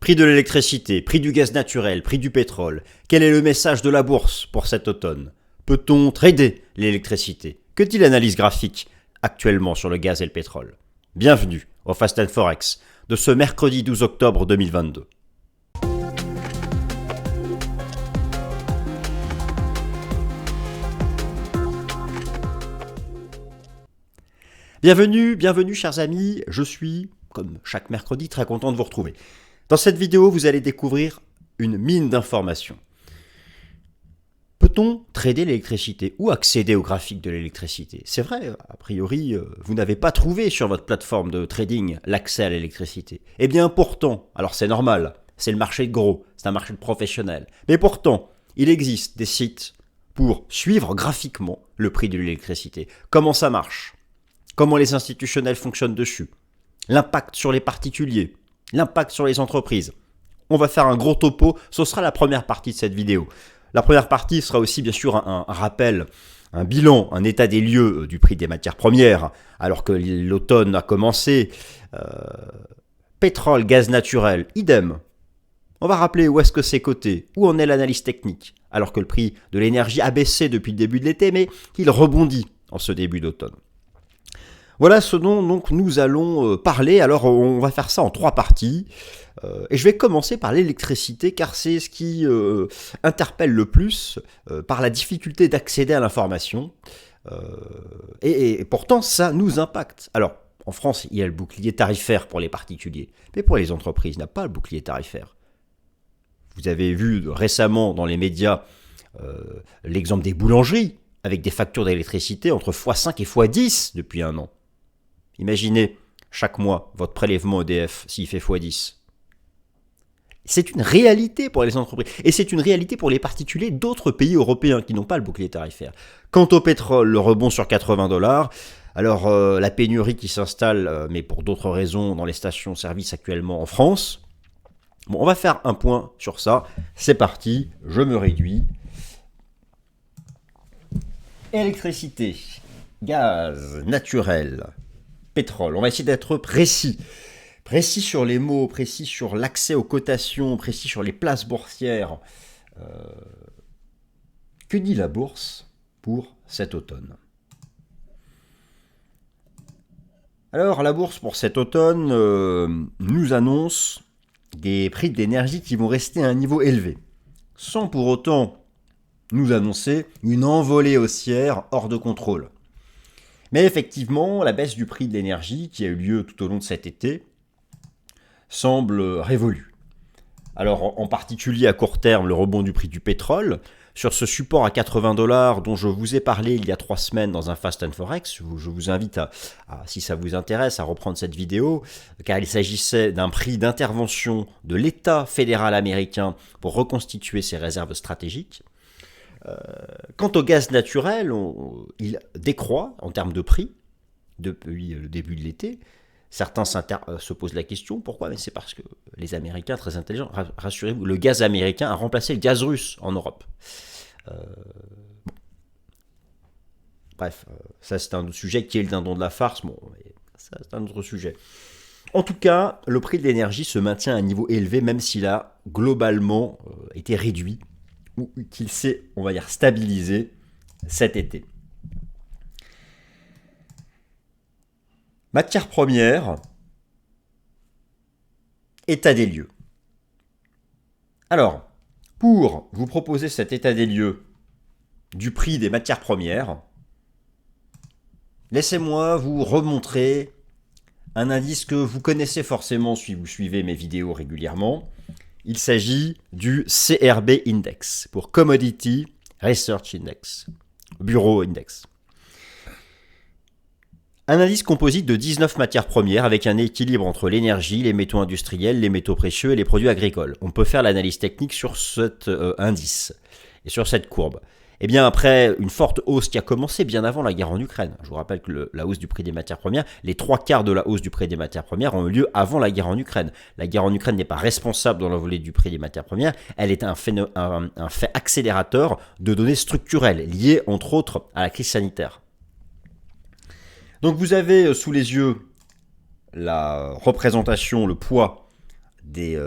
Prix de l'électricité, prix du gaz naturel, prix du pétrole. Quel est le message de la bourse pour cet automne? Peut-on trader l'électricité? Que dit l'analyse graphique actuellement sur le gaz et le pétrole? Bienvenue au Fast & Forex de ce mercredi 12 octobre 2022. Bienvenue chers amis, je suis, comme chaque mercredi, très content de vous retrouver. Dans cette vidéo, vous allez découvrir une mine d'informations. Peut-on trader l'électricité ou accéder au graphique de l'électricité? C'est vrai, a priori, vous n'avez pas trouvé sur votre plateforme de trading l'accès à l'électricité. Eh bien pourtant, alors c'est normal, c'est le marché de gros, c'est un marché de professionnels. Mais pourtant, il existe des sites pour suivre graphiquement le prix de l'électricité. Comment ça marche? Comment les institutionnels fonctionnent dessus? L'impact sur les particuliers? L'impact sur les entreprises? On va faire un gros topo, ce sera la première partie de cette vidéo. La première partie sera aussi bien sûr un rappel, un bilan, un état des lieux du prix des matières premières, alors que l'automne a commencé. Pétrole, gaz naturel, idem. On va rappeler où est-ce que c'est coté, où en est l'analyse technique, alors que le prix de l'énergie a baissé depuis le début de l'été, mais qu'il rebondit en ce début d'automne. Voilà ce dont donc, nous allons parler. Alors on va faire ça en trois parties. Et je vais commencer par l'électricité car c'est ce qui interpelle le plus par la difficulté d'accéder à l'information. Et pourtant ça nous impacte. Alors en France il y a le bouclier tarifaire pour les particuliers. Mais pour les entreprises il n'y a pas le bouclier tarifaire. Vous avez vu récemment dans les médias l'exemple des boulangeries avec des factures d'électricité entre x5 et x10 depuis un an. Imaginez chaque mois votre prélèvement EDF s'il fait x10. C'est une réalité pour les entreprises et c'est une réalité pour les particuliers d'autres pays européens qui n'ont pas le bouclier tarifaire. Quant au pétrole, le rebond sur 80 $, alors la pénurie qui s'installe, mais pour d'autres raisons, dans les stations-service actuellement en France. Bon, on va faire un point sur ça. C'est parti, je me réduis. Électricité, gaz naturel, pétrole. On va essayer d'être précis. Précis sur les mots, précis sur l'accès aux cotations, précis sur les places boursières. Que dit la bourse pour cet automne? Alors la bourse pour cet automne nous annonce des prix de l'énergie qui vont rester à un niveau élevé, sans pour autant nous annoncer une envolée haussière hors de contrôle. Mais effectivement, la baisse du prix de l'énergie qui a eu lieu tout au long de cet été semble révolue. Alors en particulier à court terme, le rebond du prix du pétrole, sur ce support à 80 $ dont je vous ai parlé il y a 3 semaines dans un Fast & Forex, je vous invite à, si ça vous intéresse, à reprendre cette vidéo, car il s'agissait d'un prix d'intervention de l'État fédéral américain pour reconstituer ses réserves stratégiques. Quant au gaz naturel, il décroît en termes de prix depuis le début de l'été. Certains se posent la question, pourquoi? Mais c'est parce que les Américains, très intelligents, rassurez-vous, le gaz américain a remplacé le gaz russe en Europe. Bon. Bref, ça c'est un autre sujet, qui est le dindon de la farce, bon, ça c'est un autre sujet. En tout cas, le prix de l'énergie se maintient à un niveau élevé, même s'il a globalement été réduit, ou qu'il s'est, on va dire, stabilisé cet été. Matières premières, état des lieux. Alors, pour vous proposer cet état des lieux du prix des matières premières, laissez-moi vous remontrer un indice que vous connaissez forcément si vous suivez mes vidéos régulièrement. Il s'agit du CRB Index, pour Commodity Research Index, Bureau Index. Un indice composite de 19 matières premières avec un équilibre entre l'énergie, les métaux industriels, les métaux précieux et les produits agricoles. On peut faire l'analyse technique sur cet indice et sur cette courbe. Eh bien, après une forte hausse qui a commencé bien avant la guerre en Ukraine, je vous rappelle que la hausse du prix des matières premières, les 3/4 de la hausse du prix des matières premières ont eu lieu avant la guerre en Ukraine. La guerre en Ukraine n'est pas responsable de l'envolée du prix des matières premières, elle est un fait accélérateur de données structurelles liées entre autres à la crise sanitaire. Donc vous avez sous les yeux la représentation, le poids des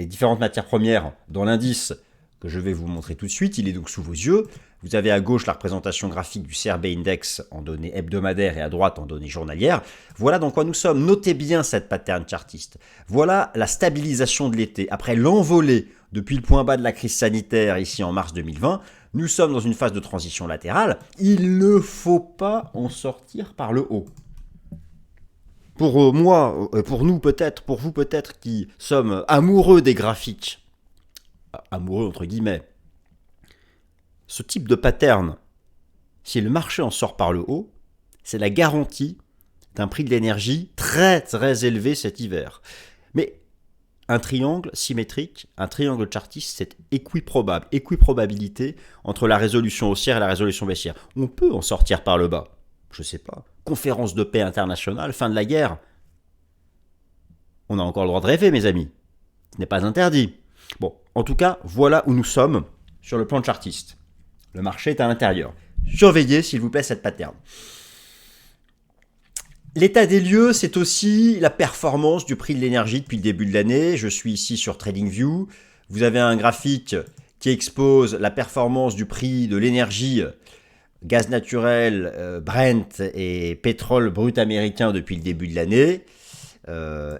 différentes matières premières dans l'indice que je vais vous montrer tout de suite. Il est donc sous vos yeux. Vous avez à gauche la représentation graphique du CRB Index en données hebdomadaires et à droite en données journalières. Voilà dans quoi nous sommes. Notez bien cette pattern chartiste. Voilà la stabilisation de l'été. Après l'envolée depuis le point bas de la crise sanitaire ici en mars 2020, nous sommes dans une phase de transition latérale. Il ne faut pas en sortir par le haut. Pour moi, pour nous peut-être, pour vous peut-être qui sommes amoureux des graphiques, amoureux entre guillemets, ce type de pattern, si le marché en sort par le haut, c'est la garantie d'un prix de l'énergie très très élevé cet hiver. Mais un triangle symétrique, un triangle chartiste, c'est équiprobable, équiprobabilité entre la résolution haussière et la résolution baissière. On peut en sortir par le bas, je sais pas. Conférence de paix internationale, fin de la guerre. On a encore le droit de rêver, mes amis. Ce n'est pas interdit. Bon, en tout cas, voilà où nous sommes sur le plan chartiste. Le marché est à l'intérieur. Surveillez, s'il vous plaît, cette pattern. L'état des lieux, c'est aussi la performance du prix de l'énergie depuis le début de l'année. Je suis ici sur TradingView. Vous avez un graphique qui expose la performance du prix de l'énergie, gaz naturel, Brent et pétrole brut américain depuis le début de l'année.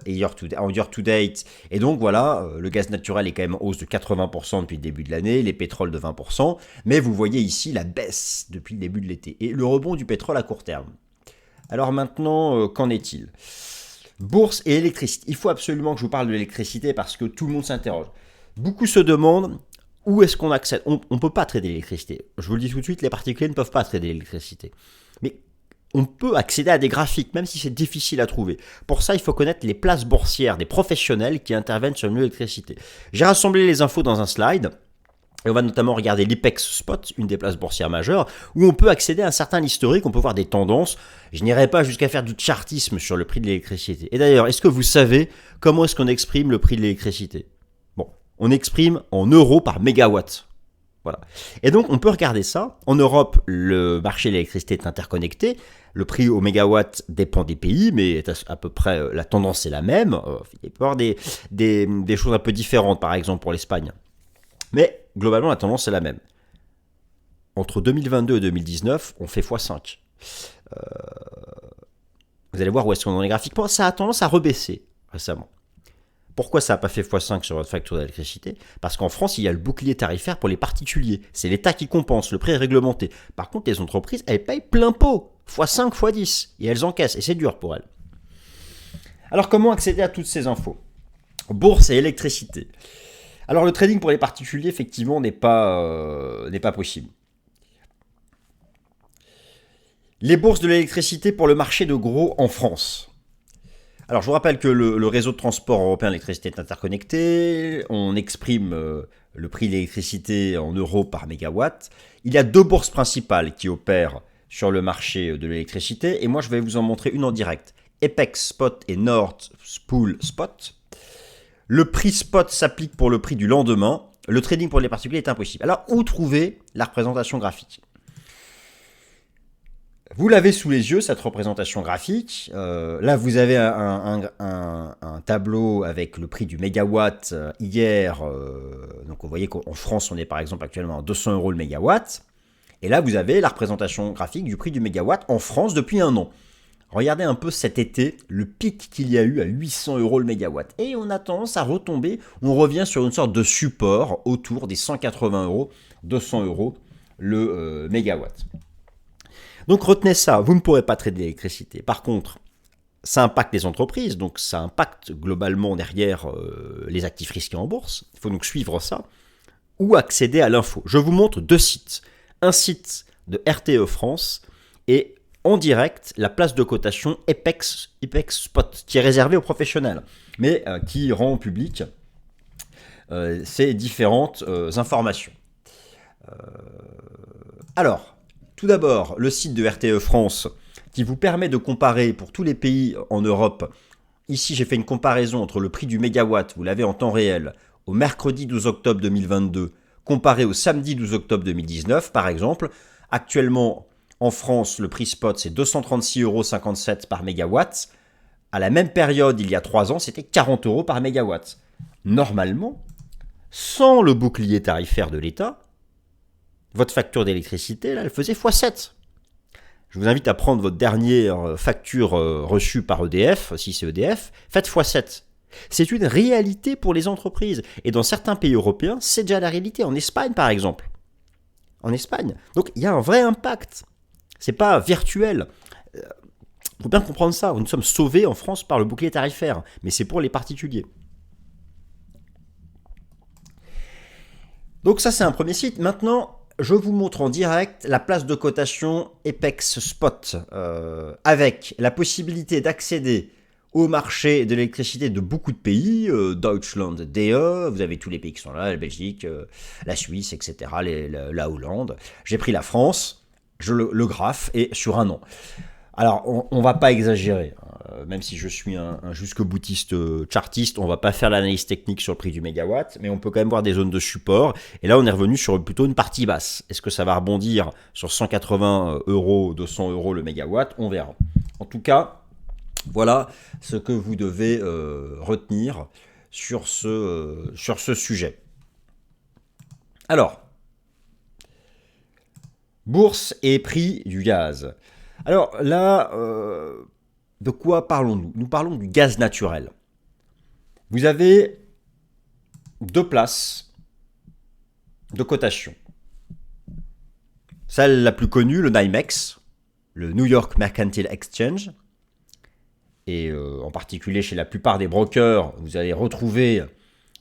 Et en year to date. Et donc voilà, le gaz naturel est quand même en hausse de 80% depuis le début de l'année, les pétroles de 20%, mais vous voyez ici la baisse depuis le début de l'été et le rebond du pétrole à court terme. Alors maintenant, qu'en est-il ? Bourse et électricité. Il faut absolument que je vous parle de l'électricité parce que tout le monde s'interroge. Beaucoup se demandent où est-ce qu'on accède. On ne peut pas trader l'électricité. Je vous le dis tout de suite, les particuliers ne peuvent pas trader l'électricité. Mais on peut accéder à des graphiques, même si c'est difficile à trouver. Pour ça, il faut connaître les places boursières des professionnels qui interviennent sur l'électricité. J'ai rassemblé les infos dans un slide. Et on va notamment regarder l'IPEX Spot, une des places boursières majeures, où on peut accéder à un certain historique, on peut voir des tendances. Je n'irai pas jusqu'à faire du chartisme sur le prix de l'électricité. Et d'ailleurs, est-ce que vous savez comment est-ce qu'on exprime le prix de l'électricité ? Bon, on exprime en euros par mégawatt. Voilà. Et donc, on peut regarder ça. En Europe, le marché de l'électricité est interconnecté. Le prix au mégawatt dépend des pays, mais à peu près la tendance est la même. Il peut y avoir des choses un peu différentes, par exemple pour l'Espagne. Mais globalement, la tendance est la même. Entre 2022 et 2019, on fait x5. Vous allez voir où est-ce qu'on en est graphiquement. Ça a tendance à rebaisser récemment. Pourquoi ça n'a pas fait x5 sur votre facture d'électricité ? Parce qu'en France, il y a le bouclier tarifaire pour les particuliers. C'est l'État qui compense, le prix est réglementé. Par contre, les entreprises, elles payent plein pot, x5, x10, et elles encaissent, et c'est dur pour elles. Alors, comment accéder à toutes ces infos ? Bourse et électricité. Alors, le trading pour les particuliers, effectivement, n'est pas possible. Les bourses de l'électricité pour le marché de gros en France. Alors, je vous rappelle que le réseau de transport européen d'électricité est interconnecté. On exprime le prix de l'électricité en euros par mégawatt. Il y a deux bourses principales qui opèrent sur le marché de l'électricité. Et moi, je vais vous en montrer une en direct. Apex Spot et Nord Pool Spot. Le prix spot s'applique pour le prix du lendemain. Le trading pour les particuliers est impossible. Alors, où trouver la représentation graphique ? Vous l'avez sous les yeux, cette représentation graphique. Là, vous avez un tableau avec le prix du mégawatt hier. Donc, vous voyez qu'en France, on est par exemple actuellement à 200 € le mégawatt. Et là, vous avez la représentation graphique du prix du mégawatt en France depuis un an. Regardez un peu cet été, le pic qu'il y a eu à 800 € le mégawatt. Et on a tendance à retomber, on revient sur une sorte de support autour des 180 €, 200 € le mégawatt. Donc retenez ça, vous ne pourrez pas trader l'électricité. Par contre, ça impacte les entreprises, donc ça impacte globalement derrière les actifs risqués en bourse. Il faut donc suivre ça ou accéder à l'info. Je vous montre deux sites. Un site de RTE France et en direct la place de cotation Apex Spot qui est réservée aux professionnels, mais qui rend public ces différentes informations. Alors, tout d'abord, le site de RTE France qui vous permet de comparer pour tous les pays en Europe. Ici, j'ai fait une comparaison entre le prix du mégawatt, vous l'avez en temps réel, au mercredi 12 octobre 2022, comparé au samedi 12 octobre 2019, par exemple. Actuellement, en France, le prix spot, c'est 236,57 € par mégawatt. À la même période, il y a 3 ans, c'était 40 euros par mégawatt. Normalement, sans le bouclier tarifaire de l'État, votre facture d'électricité, là, elle faisait x7. Je vous invite à prendre votre dernière facture reçue par EDF, si c'est EDF, faites x7. C'est une réalité pour les entreprises. Et dans certains pays européens, c'est déjà la réalité. En Espagne, par exemple. En Espagne. Donc, il y a un vrai impact. C'est pas virtuel. Il faut bien comprendre ça. Nous sommes sauvés en France par le bouclier tarifaire. Mais c'est pour les particuliers. Donc ça, c'est un premier site. Maintenant, je vous montre en direct la place de cotation Apex Spot avec la possibilité d'accéder au marché de l'électricité de beaucoup de pays, Deutschland, DE, vous avez tous les pays qui sont là, la Belgique, la Suisse, etc., la Hollande. J'ai pris la France, le graphe est sur un an. Alors, on ne va pas exagérer, même si je suis un jusque-boutiste chartiste, on ne va pas faire l'analyse technique sur le prix du mégawatt, mais on peut quand même voir des zones de support. Et là, on est revenu sur plutôt une partie basse. Est-ce que ça va rebondir sur 180 euros, 200 euros le mégawatt? On verra. En tout cas, voilà ce que vous devez retenir sur ce sujet. Alors, bourse et prix du gaz. Alors là, de quoi parlons-nous? Nous parlons du gaz naturel. Vous avez 2 places de cotation. Celle la plus connue, le NYMEX, le New York Mercantile Exchange. Et en particulier chez la plupart des brokers, vous allez retrouver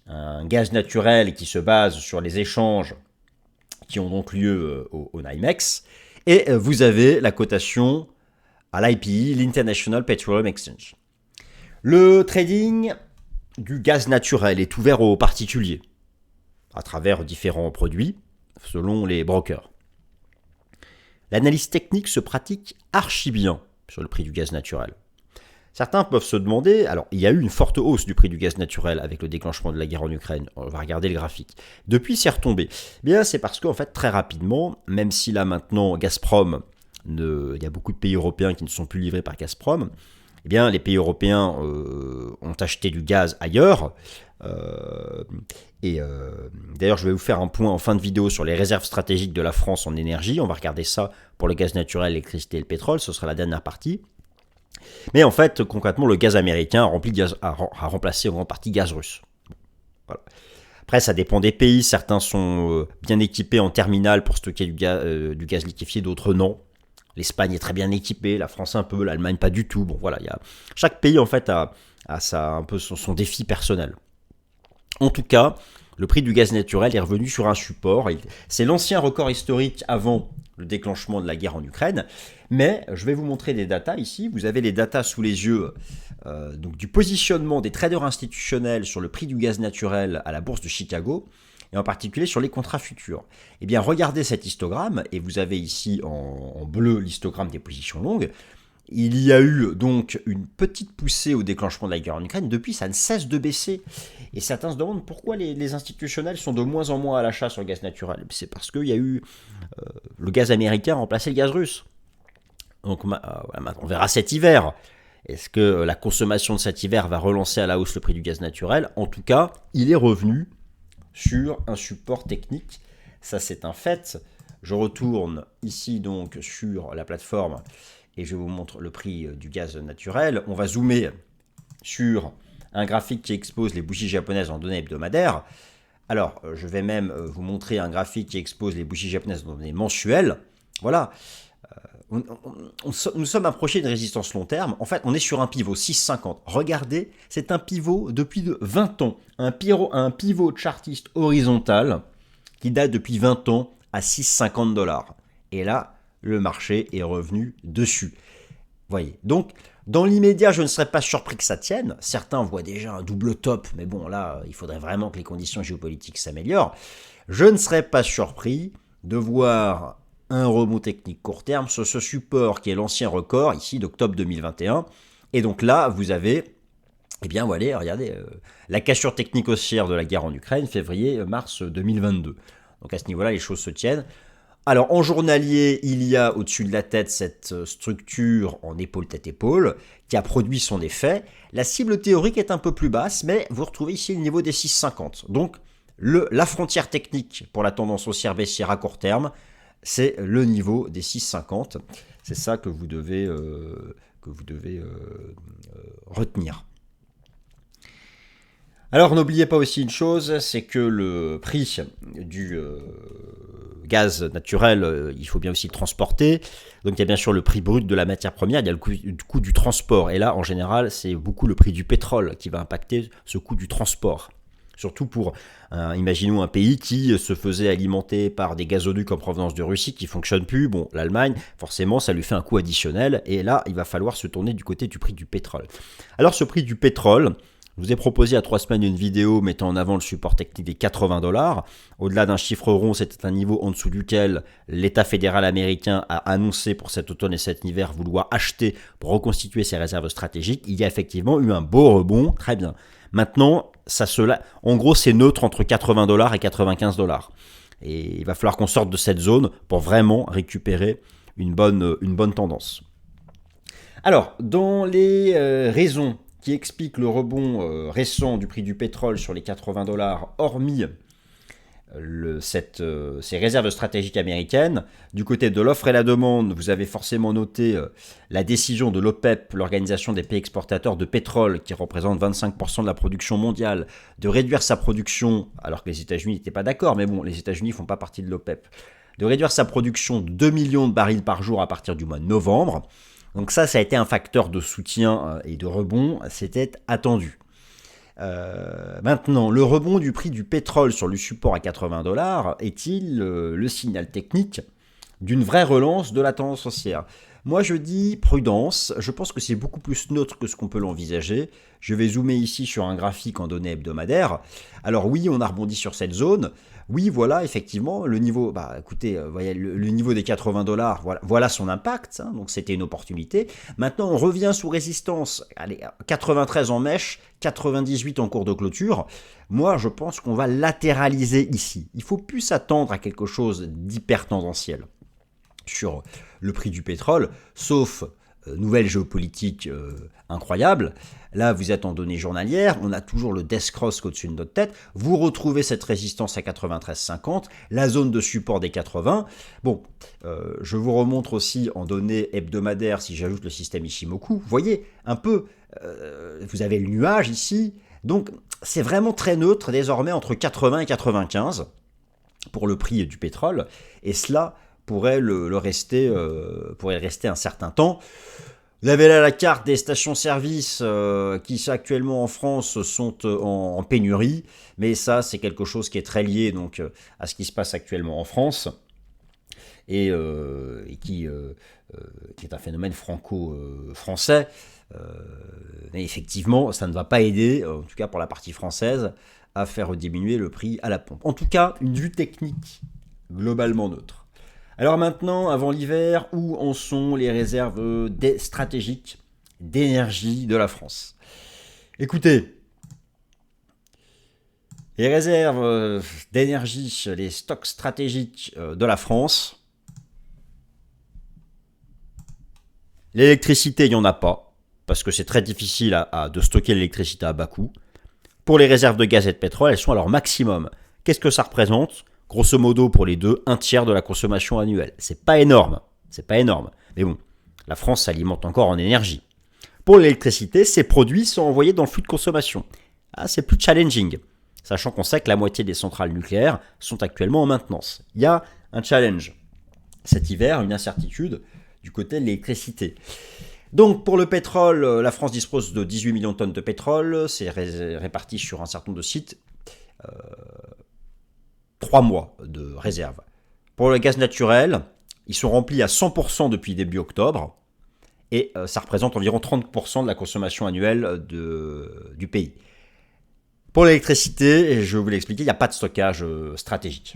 un gaz naturel qui se base sur les échanges qui ont donc lieu au NYMEX. Et vous avez la cotation à l'IPE, l'International Petroleum Exchange. Le trading du gaz naturel est ouvert aux particuliers à travers différents produits selon les brokers. L'analyse technique se pratique archi bien sur le prix du gaz naturel. Certains peuvent se demander, alors il y a eu une forte hausse du prix du gaz naturel avec le déclenchement de la guerre en Ukraine, on va regarder le graphique. Depuis c'est retombé. Bien c'est parce qu'en fait très rapidement, même si là maintenant Gazprom, il y a beaucoup de pays européens qui ne sont plus livrés par Gazprom, eh bien les pays européens ont acheté du gaz ailleurs. D'ailleurs je vais vous faire un point en fin de vidéo sur les réserves stratégiques de la France en énergie. On va regarder ça pour le gaz naturel, l'électricité et le pétrole, ce sera la dernière partie. Mais en fait, concrètement, le gaz américain a remplacé en grande partie gaz russe. Voilà. Après, ça dépend des pays. Certains sont bien équipés en terminal pour stocker du gaz liquéfié, d'autres non. L'Espagne est très bien équipée, la France un peu, l'Allemagne pas du tout. Bon, voilà, chaque pays en fait a un peu son défi personnel. En tout cas, le prix du gaz naturel est revenu sur un support. C'est l'ancien record historique avant le déclenchement de la guerre en Ukraine. Mais je vais vous montrer des datas ici. Vous avez les datas sous les yeux donc du positionnement des traders institutionnels sur le prix du gaz naturel à la bourse de Chicago, et en particulier sur les contrats futurs. Eh bien, regardez cet histogramme, et vous avez ici en bleu l'histogramme des positions longues. Il y a eu donc une petite poussée au déclenchement de la guerre en Ukraine. Depuis, ça ne cesse de baisser. Et certains se demandent pourquoi les institutionnels sont de moins en moins à l'achat sur le gaz naturel. C'est parce qu'il y a eu le gaz américain remplacer le gaz russe. Donc on verra cet hiver. Est-ce que la consommation de cet hiver va relancer à la hausse le prix du gaz naturel? En tout cas, il est revenu sur un support technique. Ça, c'est un fait. Je retourne ici donc sur la plateforme et je vous montre le prix du gaz naturel. On va zoomer sur un graphique qui expose les bougies japonaises en données hebdomadaires. Alors, je vais même vous montrer un graphique qui expose les bougies japonaises en données mensuelles. Voilà. Nous sommes approchés d'une résistance long terme. En fait, on est sur un pivot 6,50. Regardez, c'est un pivot depuis 20 ans. Un pivot chartiste horizontal qui date depuis 20 ans à 6,50 $. Et là, le marché est revenu dessus. Voyez. Donc, dans l'immédiat, je ne serais pas surpris que ça tienne. Certains voient déjà un double top, mais bon, là, il faudrait vraiment que les conditions géopolitiques s'améliorent. Je ne serais pas surpris de voir un rebond technique court terme sur ce support qui est l'ancien record, ici, d'octobre 2021. Et donc là, vous avez, eh bien, voilà, regardez, la cassure technique haussière de la guerre en Ukraine, février-mars 2022. Donc à ce niveau-là, les choses se tiennent. Alors, en journalier, il y a au-dessus de la tête cette structure en épaule tête épaule qui a produit son effet. La cible théorique est un peu plus basse, mais vous retrouvez ici le niveau des 6,50. Donc, la frontière technique pour la tendance haussière baissière à court terme, c'est le niveau des 6,50. C'est ça que vous devez retenir. Alors n'oubliez pas aussi une chose, c'est que le prix du gaz naturel, il faut bien aussi le transporter. Donc il y a bien sûr le prix brut de la matière première, il y a le coût du transport. Et là, en général, c'est beaucoup le prix du pétrole qui va impacter ce coût du transport. Surtout pour, imaginons un pays qui se faisait alimenter par des gazoducs en provenance de Russie qui ne fonctionnent plus. Bon, l'Allemagne, forcément, ça lui fait un coût additionnel. Et là, il va falloir se tourner du côté du prix du pétrole. Alors ce prix du pétrole, je vous ai proposé il y a 3 semaines une vidéo mettant en avant le support technique des $80. Au-delà d'un chiffre rond, c'était un niveau en dessous duquel l'État fédéral américain a annoncé pour cet automne et cet hiver vouloir acheter pour reconstituer ses réserves stratégiques. Il y a effectivement eu un beau rebond, très bien. Maintenant, en gros, c'est neutre entre $80 et $95. Et il va falloir qu'on sorte de cette zone pour vraiment récupérer une bonne tendance. Alors, dans les raisons qui explique le rebond récent du prix du pétrole sur les $80, hormis ces réserves stratégiques américaines. Du côté de l'offre et la demande, vous avez forcément noté la décision de l'OPEP, l'Organisation des pays exportateurs de pétrole, qui représente 25% de la production mondiale, de réduire sa production, alors que les États-Unis n'étaient pas d'accord, mais bon, les États-Unis ne font pas partie de l'OPEP, de réduire sa production de 2 millions de barils par jour à partir du mois de novembre. Donc ça a été un facteur de soutien et de rebond, c'était attendu. Maintenant, le rebond du prix du pétrole sur le support à $80 est-il le signal technique d'une vraie relance de la tendance haussière ? Moi je dis prudence, je pense que c'est beaucoup plus neutre que ce qu'on peut l'envisager. Je vais zoomer ici sur un graphique en données hebdomadaires. Alors oui, on a rebondi sur cette zone. Oui, voilà, effectivement, le niveau, écoutez, voyez, le niveau des $80, voilà son impact, hein, donc c'était une opportunité. Maintenant, on revient sous résistance, allez, 93 en mèche, 98 en cours de clôture. Moi, je pense qu'on va latéraliser ici. Il ne faut plus s'attendre à quelque chose d'hyper tendanciel sur le prix du pétrole, sauf nouvelle géopolitique incroyable. Là, vous êtes en données journalières, on a toujours le death cross au-dessus de notre tête. Vous retrouvez cette résistance à 93,50, la zone de support des 80. Bon, je vous remontre aussi en données hebdomadaires, si j'ajoute le système Ishimoku. Vous voyez, un peu, vous avez le nuage ici. Donc, c'est vraiment très neutre désormais entre 80 et 95 pour le prix du pétrole. Et cela pourrait le rester un certain temps. Vous avez là la carte des stations-service qui actuellement en France sont en pénurie, mais ça c'est quelque chose qui est très lié donc à ce qui se passe actuellement en France et qui est un phénomène franco-français. Mais effectivement, ça ne va pas aider, en tout cas pour la partie française, à faire diminuer le prix à la pompe. En tout cas, une vue technique globalement neutre. Alors maintenant, avant l'hiver, où en sont les réserves stratégiques d'énergie de la France ? Écoutez, les réserves d'énergie, les stocks stratégiques de la France, l'électricité, il n'y en a pas, parce que c'est très difficile de stocker l'électricité à bas coût. Pour les réserves de gaz et de pétrole, elles sont à leur maximum. Qu'est-ce que ça représente ? Grosso modo, pour les deux, 1/3 de la consommation annuelle. C'est pas énorme. Mais bon, la France s'alimente encore en énergie. Pour l'électricité, ces produits sont envoyés dans le flux de consommation. C'est plus challenging, sachant qu'on sait que la moitié des centrales nucléaires sont actuellement en maintenance. Il y a un challenge. Cet hiver, une incertitude du côté de l'électricité. Donc pour le pétrole, la France dispose de 18 millions de tonnes de pétrole. C'est réparti sur un certain nombre de sites. 3 mois de réserve. Pour le gaz naturel, ils sont remplis à 100% depuis début octobre et ça représente environ 30% de la consommation annuelle du pays. Pour l'électricité, je vais vous l'expliquer, il n'y a pas de stockage stratégique.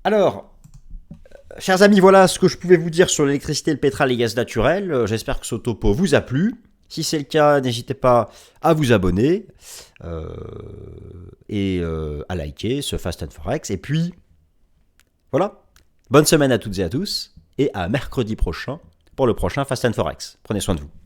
Alors, chers amis, voilà ce que je pouvais vous dire sur l'électricité, le pétrole et le gaz naturel. J'espère que ce topo vous a plu. Si c'est le cas, n'hésitez pas à vous abonner et à liker ce Fast and Forex. Et puis, voilà. Bonne semaine à toutes et à tous et à mercredi prochain pour le prochain Fast and Forex. Prenez soin de vous.